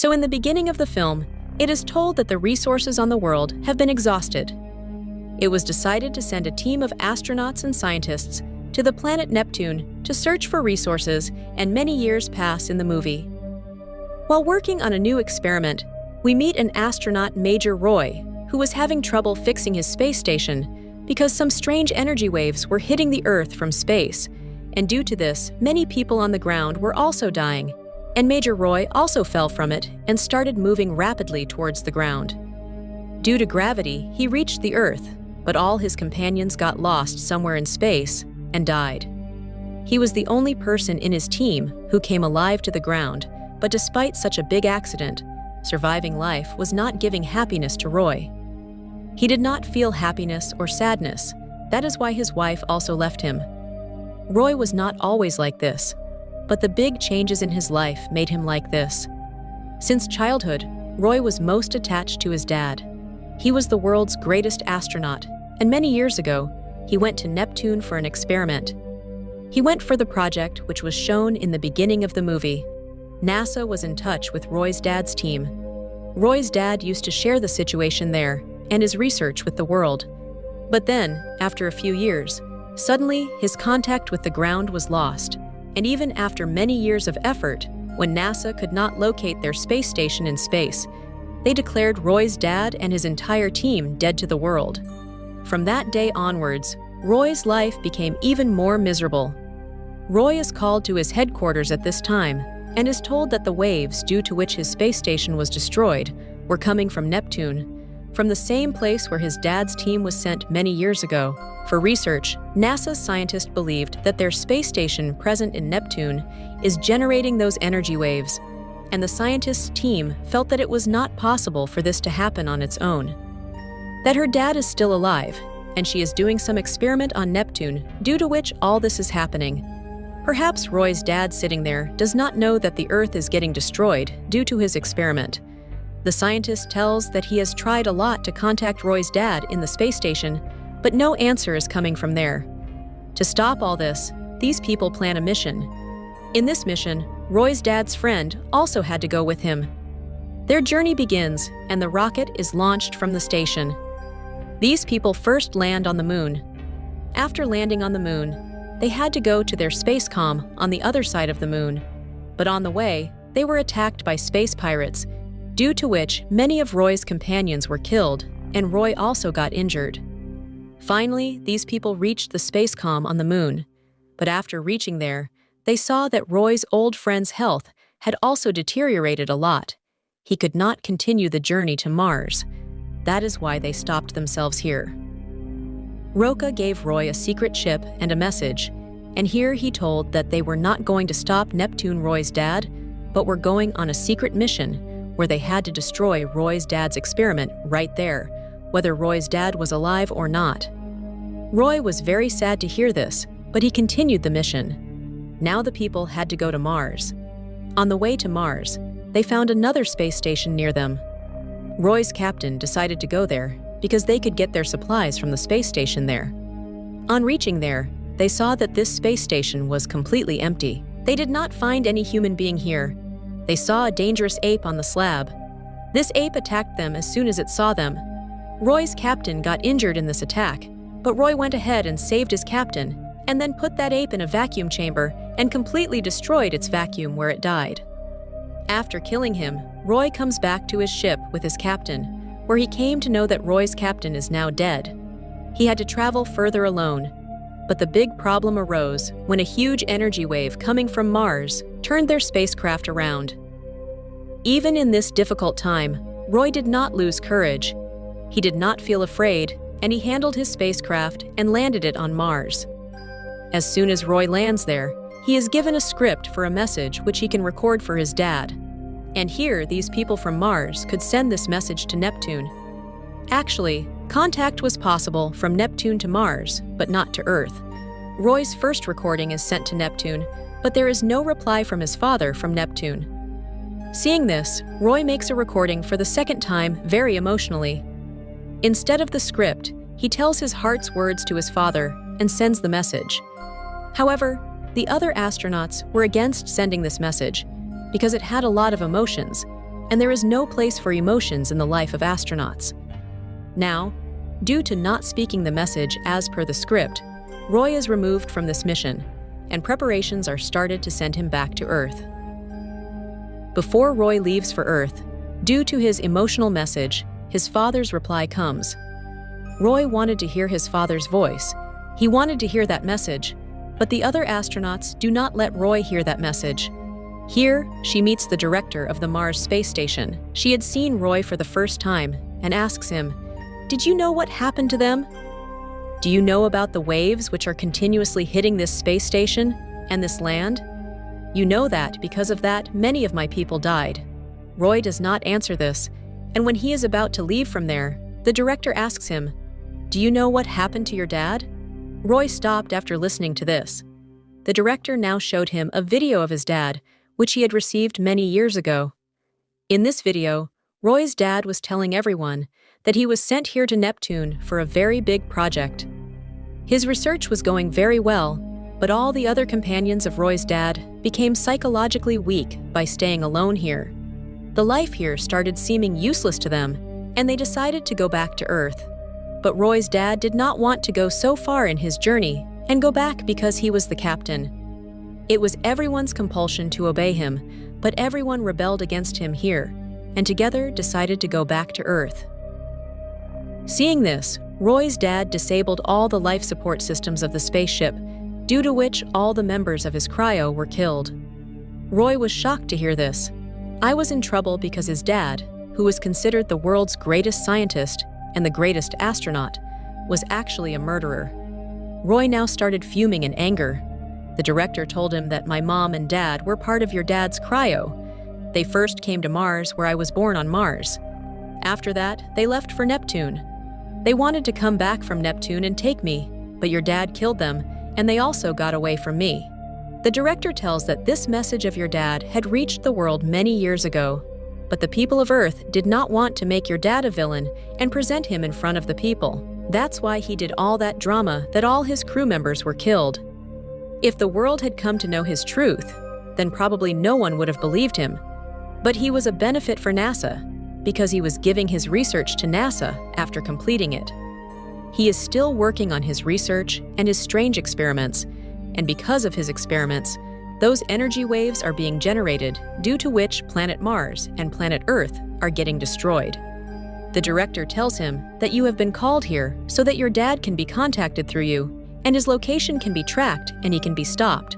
So in the beginning of the film, it is told that the resources on the world have been exhausted. It was decided to send a team of astronauts and scientists to the planet Neptune to search for resources, and many years pass in the movie. While working on a new experiment, we meet an astronaut, Major Roy, who was having trouble fixing his space station because some strange energy waves were hitting the Earth from space, and due to this, many people on the ground were also dying, and Major Roy also fell from it and started moving rapidly towards the ground. Due to gravity, he reached the Earth, but all his companions got lost somewhere in space and died. He was the only person in his team who came alive to the ground, but despite such a big accident, surviving life was not giving happiness to Roy. He did not feel happiness or sadness. That is why his wife also left him. Roy was not always like this, but the big changes in his life made him like this. Since childhood, Roy was most attached to his dad. He was the world's greatest astronaut, and many years ago, he went to Neptune for an experiment. He went for the project which was shown in the beginning of the movie. NASA was in touch with Roy's dad's team. Roy's dad used to share the situation there and his research with the world. But then, after a few years, suddenly his contact with the ground was lost. And even after many years of effort, when NASA could not locate their space station in space, they declared Roy's dad and his entire team dead to the world. From that day onwards, Roy's life became even more miserable. Roy is called to his headquarters at this time and is told that the waves due to which his space station was destroyed were coming from Neptune, from the same place where his dad's team was sent many years ago. For research, NASA's scientists believed that their space station present in Neptune is generating those energy waves, and the scientists' team felt that it was not possible for this to happen on its own. That her dad is still alive, and she is doing some experiment on Neptune due to which all this is happening. Perhaps Roy's dad sitting there does not know that the Earth is getting destroyed due to his experiment. The scientist tells that he has tried a lot to contact Roy's dad in the space station, but no answer is coming from there. To stop all this, these people plan a mission. In this mission, Roy's dad's friend also had to go with him. Their journey begins, and the rocket is launched from the station. These people first land on the moon. After landing on the moon, they had to go to their space comm on the other side of the moon. But on the way, they were attacked by space pirates, due to which many of Roy's companions were killed, and Roy also got injured. Finally, these people reached the space comm on the moon, but after reaching there, they saw that Roy's old friend's health had also deteriorated a lot. He could not continue the journey to Mars. That is why they stopped themselves here. Roca gave Roy a secret chip and a message, and here he told that they were not going to stop Neptune Roy's dad, but were going on a secret mission where they had to destroy Roy's dad's experiment right there, whether Roy's dad was alive or not. Roy was very sad to hear this, but he continued the mission. Now the people had to go to Mars. On the way to Mars, they found another space station near them. Roy's captain decided to go there because they could get their supplies from the space station there. On reaching there, they saw that this space station was completely empty. They did not find any human being here. They saw a dangerous ape on the slab. This ape attacked them as soon as it saw them. Roy's captain got injured in this attack, but Roy went ahead and saved his captain, and then put that ape in a vacuum chamber and completely destroyed its vacuum where it died. After killing him, Roy comes back to his ship with his captain, where he came to know that Roy's captain is now dead. He had to travel further alone, but the big problem arose when a huge energy wave coming from Mars turned their spacecraft around. Even in this difficult time, Roy did not lose courage. He did not feel afraid, and he handled his spacecraft and landed it on Mars. As soon as Roy lands there, he is given a script for a message which he can record for his dad. And here, these people from Mars could send this message to Neptune. Actually, contact was possible from Neptune to Mars, but not to Earth. Roy's first recording is sent to Neptune, but there is no reply from his father from Neptune. Seeing this, Roy makes a recording for the second time very emotionally. Instead of the script, he tells his heart's words to his father and sends the message. However, the other astronauts were against sending this message because it had a lot of emotions, and there is no place for emotions in the life of astronauts. Now, due to not speaking the message as per the script, Roy is removed from this mission, and preparations are started to send him back to Earth. Before Roy leaves for Earth, due to his emotional message, his father's reply comes. Roy wanted to hear his father's voice. He wanted to hear that message, but the other astronauts do not let Roy hear that message. Here, she meets the director of the Mars space station. She had seen Roy for the first time and asks him, "Did you know what happened to them? Do you know about the waves which are continuously hitting this space station and this land? You know that because of that, many of my people died." Roy does not answer this, and when he is about to leave from there, the director asks him, "Do you know what happened to your dad?" Roy stopped after listening to this. The director now showed him a video of his dad, which he had received many years ago. In this video, Roy's dad was telling everyone that he was sent here to Neptune for a very big project. His research was going very well, but all the other companions of Roy's dad became psychologically weak by staying alone here. The life here started seeming useless to them, and they decided to go back to Earth. But Roy's dad did not want to go so far in his journey and go back because he was the captain. It was everyone's compulsion to obey him, but everyone rebelled against him here, and together decided to go back to Earth. Seeing this, Roy's dad disabled all the life support systems of the spaceship, due to which all the members of his cryo were killed. Roy was shocked to hear this. I was in trouble because his dad, who was considered the world's greatest scientist and the greatest astronaut, was actually a murderer. Roy now started fuming in anger. The director told him that my mom and dad were part of your dad's cryo. They first came to Mars, where I was born on Mars. After that, they left for Neptune. They wanted to come back from Neptune and take me, but your dad killed them, and they also got away from me. The director tells that this message of your dad had reached the world many years ago, but the people of Earth did not want to make your dad a villain and present him in front of the people. That's why he did all that drama that all his crew members were killed. If the world had come to know his truth, then probably no one would have believed him. But he was a benefit for NASA, because he was giving his research to NASA after completing it. He is still working on his research and his strange experiments, and because of his experiments, those energy waves are being generated, due to which planet Mars and planet Earth are getting destroyed. The director tells him that you have been called here so that your dad can be contacted through you, and his location can be tracked and he can be stopped.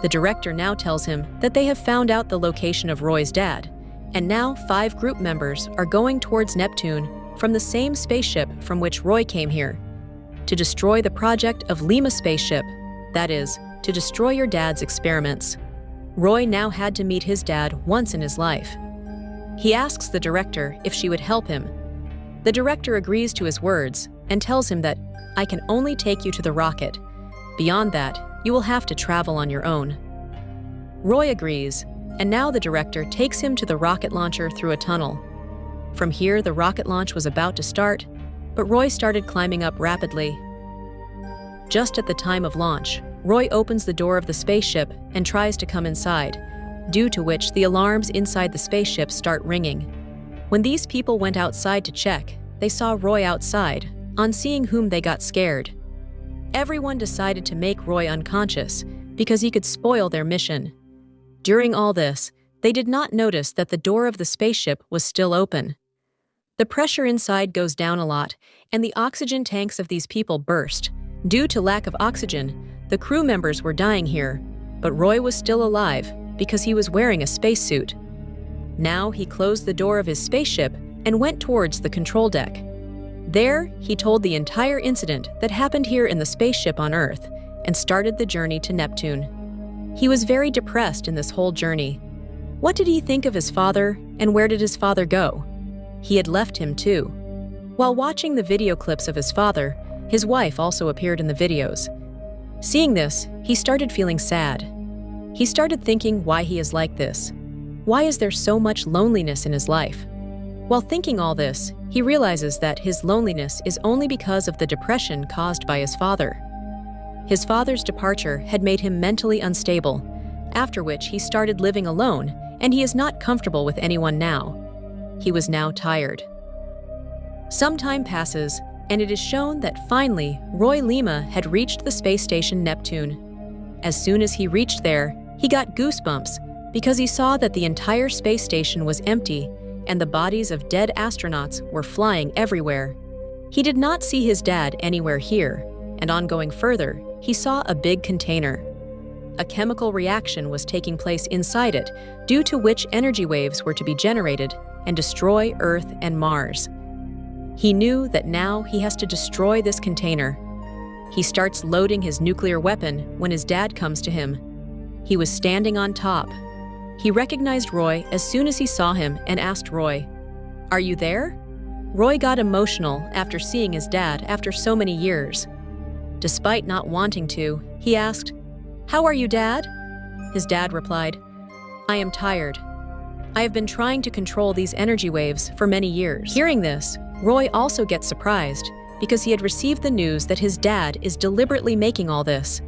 The director now tells him that they have found out the location of Roy's dad, and now 5 group members are going towards Neptune from the same spaceship from which Roy came here, to destroy the project of Lima spaceship, that is, to destroy your dad's experiments. Roy now had to meet his dad once in his life. He asks the director if she would help him. The director agrees to his words and tells him that, "I can only take you to the rocket. Beyond that, you will have to travel on your own." Roy agrees, and now the director takes him to the rocket launcher through a tunnel. From here, the rocket launch was about to start, but Roy started climbing up rapidly. Just at the time of launch, Roy opens the door of the spaceship and tries to come inside, due to which the alarms inside the spaceship start ringing. When these people went outside to check, they saw Roy outside. On seeing whom, they got scared. Everyone decided to make Roy unconscious because he could spoil their mission. During all this, they did not notice that the door of the spaceship was still open. The pressure inside goes down a lot, and the oxygen tanks of these people burst. Due to lack of oxygen, the crew members were dying here, but Roy was still alive because he was wearing a spacesuit. Now he closed the door of his spaceship and went towards the control deck. There, he told the entire incident that happened here in the spaceship on Earth and started the journey to Neptune. He was very depressed in this whole journey. What did he think of his father, and where did his father go? He had left him too. While watching the video clips of his father, his wife also appeared in the videos. Seeing this, he started feeling sad. He started thinking why he is like this. Why is there so much loneliness in his life? While thinking all this, he realizes that his loneliness is only because of the depression caused by his father. His father's departure had made him mentally unstable, after which he started living alone and he is not comfortable with anyone now. He was now tired. Some time passes, and it is shown that finally Roy Lima had reached the space station Neptune. As soon as he reached there, he got goosebumps because he saw that the entire space station was empty and the bodies of dead astronauts were flying everywhere. He did not see his dad anywhere here, and on going further, he saw a big container. A chemical reaction was taking place inside it, due to which energy waves were to be generated and destroy Earth and Mars. He knew that now he has to destroy this container. He starts loading his nuclear weapon when his dad comes to him. He was standing on top. He recognized Roy as soon as he saw him and asked Roy, "Are you there?" Roy got emotional after seeing his dad after so many years. Despite not wanting to, he asked, "How are you, Dad?" His dad replied, "I am tired. I have been trying to control these energy waves for many years." Hearing this, Roy also gets surprised because he had received the news that his dad is deliberately making all this.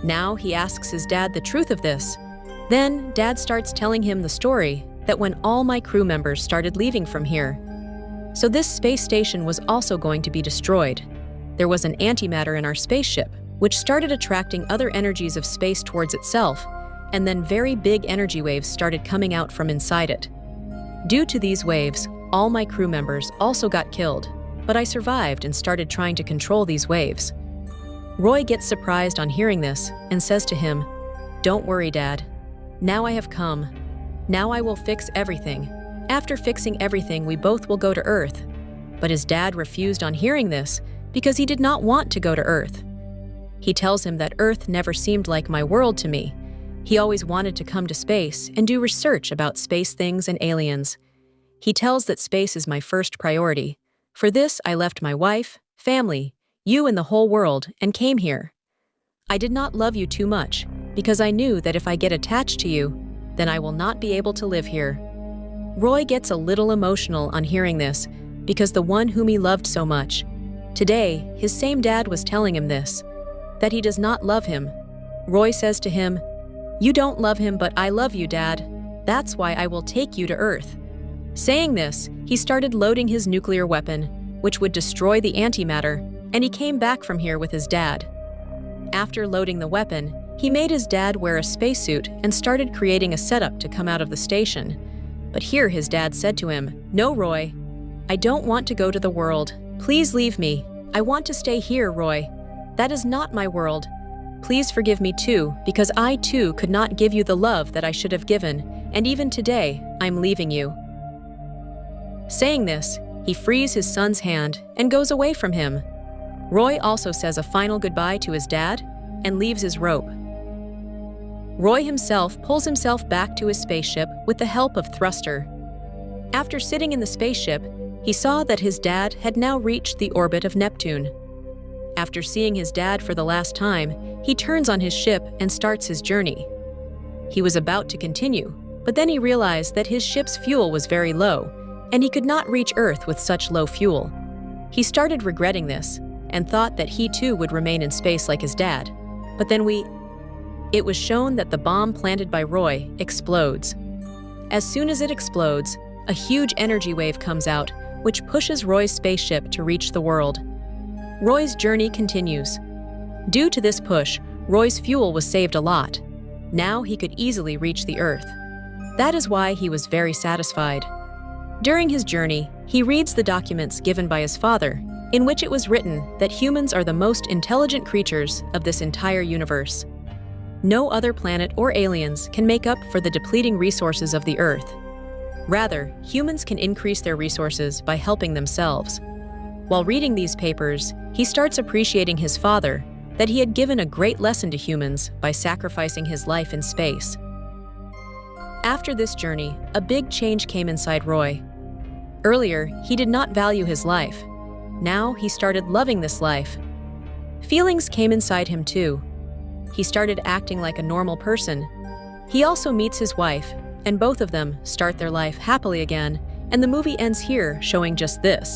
Now he asks his dad the truth of this. Then Dad starts telling him the story that when all my crew members started leaving from here. So this space station was also going to be destroyed. There was an antimatter in our spaceship, which started attracting other energies of space towards itself, and then very big energy waves started coming out from inside it. Due to these waves, all my crew members also got killed, but I survived and started trying to control these waves. Roy gets surprised on hearing this and says to him, "Don't worry, Dad. Now I have come. Now I will fix everything. After fixing everything, we both will go to Earth." But his dad refused on hearing this because he did not want to go to Earth. He tells him that Earth never seemed like my world to me. He always wanted to come to space and do research about space things and aliens. He tells that space is my first priority. For this, I left my wife, family, you and the whole world, and came here. I did not love you too much because I knew that if I get attached to you, then I will not be able to live here. Roy gets a little emotional on hearing this because the one whom he loved so much. Today, his same dad was telling him this, that he does not love him. Roy says to him, "You don't love him, but I love you, Dad. That's why I will take you to Earth." Saying this, he started loading his nuclear weapon, which would destroy the antimatter, and he came back from here with his dad. After loading the weapon, he made his dad wear a spacesuit and started creating a setup to come out of the station. But here his dad said to him, "No, Roy. I don't want to go to the world. Please leave me. I want to stay here, Roy. That is not my world. Please forgive me too, because I too could not give you the love that I should have given, and even today, I'm leaving you." Saying this, he frees his son's hand and goes away from him. Roy also says a final goodbye to his dad and leaves his rope. Roy himself pulls himself back to his spaceship with the help of Thruster. After sitting in the spaceship, he saw that his dad had now reached the orbit of Neptune. After seeing his dad for the last time, he turns on his ship and starts his journey. He was about to continue, but then he realized that his ship's fuel was very low, and he could not reach Earth with such low fuel. He started regretting this, and thought that he too would remain in space like his dad. But then it was shown that the bomb planted by Roy explodes. As soon as it explodes, a huge energy wave comes out, which pushes Roy's spaceship to reach the world. Roy's journey continues. Due to this push, Roy's fuel was saved a lot. Now he could easily reach the Earth. That is why he was very satisfied. During his journey, he reads the documents given by his father, in which it was written that humans are the most intelligent creatures of this entire universe. No other planet or aliens can make up for the depleting resources of the Earth. Rather, humans can increase their resources by helping themselves. While reading these papers, he starts appreciating his father, that he had given a great lesson to humans by sacrificing his life in space. After this journey, a big change came inside Roy. Earlier, he did not value his life. Now he started loving this life. Feelings came inside him too. He started acting like a normal person. He also meets his wife, and both of them start their life happily again, and the movie ends here showing just this.